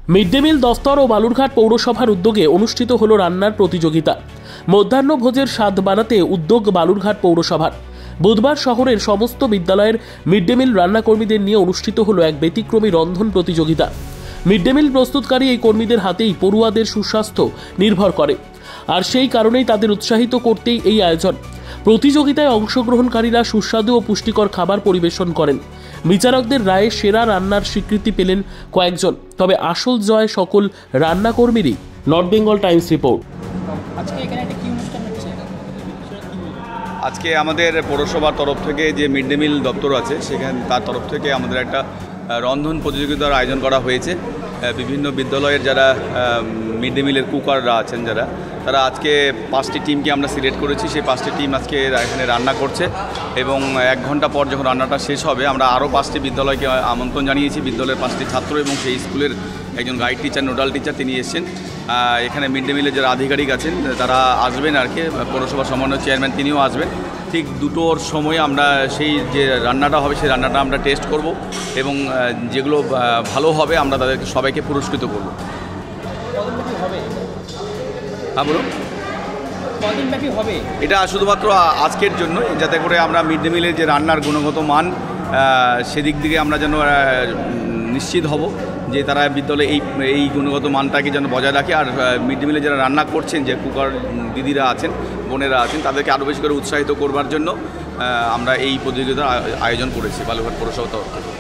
Mid day meal দফতর ও বালুরঘাট পৌরসভার উদ্যোগে অনুষ্ঠিত হলো রান্নার প্রতিযোগিতা। মধ্যাহ্ন ভোজের স্বাদ বানাতে উদ্যোগ বালুরঘাট পৌরসভার। বুধবার শহরের সমস্ত বিদ্যালয়ের মিড ডে মিল রান্নাকর্মীদের নিয়ে অনুষ্ঠিত হলো এক ব্যতিক্রমী রন্ধন প্রতিযোগিতা। মিড ডে মিল প্রস্তুতকারী এই কর্মীদের হাতেই পড়ুয়াদের সুস্বাস্থ্য নির্ভর করে, আর সেই কারণেই তাদের উৎসাহিত করতেই এই আয়োজন। প্রতিযোগিতায় অংশগ্রহণকারীরা সুস্বাদু ও পুষ্টিকর খাবার পরিবেশন করেন। বিচারকদের রায়ে সেরা রান্নার স্বীকৃতি পেলেন কয়েকজন, তবে আসল জয় সকল রান্নাকর্মীরই। নর্থ বেঙ্গল টাইমস রিপোর্ট। আজকে আমাদের পৌরসভার তরফ থেকে যে মিড ডে মিল দপ্তর আছে সেখানে তার তরফ থেকে আমাদের একটা রন্ধন প্রতিযোগিতার আয়োজন করা হয়েছে। বিভিন্ন বিদ্যালয়ের যারা মিড ডে মিলের কুকাররা আছেন তারা আজকে 5টি টিমকে আমরা সিলেক্ট করেছি। সেই 5টি টিম আজকে এখানে রান্না করছে এবং 1 ঘন্টা পর যখন রান্নাটা শেষ হবে আমরা আরও 5টি বিদ্যালয়কে আমন্ত্রণ জানিয়েছি। বিদ্যালয়ের 5টি ছাত্র এবং সেই স্কুলের একজন গাইড টিচার, নোডাল টিচার তিনি এসেছেন। এখানে মিড ডে মিলের যারা আধিকারিক আছেন তারা আসবেন আর কি, পৌরসভা সমন্বয় চেয়ারম্যান তিনিও আসবেন। ঠিক 2টোর সময় আমরা সেই যে রান্নাটা হবে সেই রান্নাটা আমরা টেস্ট করব এবং যেগুলো ভালো হবে আমরা তাদেরকে সবাইকে পুরস্কৃত করব। হ্যাঁ বলুন, কদিনব্যাপী হবে এটা? শুধুমাত্র আজকের জন্য, যাতে করে আমরা মিড ডে মিলের যে রান্নার গুণগত মান সেদিক থেকে আমরা যেন নিশ্চিত হব যে তারা বিদ্যালয়ে এই গুণগত মানটাকে যেন বজায় রাখে। আর মিড ডে মিলে যারা রান্না করছেন, যে কুকার দিদিরা আছেন, বোনেরা আছেন, তাদেরকে আরও বেশি করে উৎসাহিত করবার জন্য আমরা এই প্রতিযোগিতার আয়োজন করেছি বালুরঘাট পৌরসভার তরফ থেকে।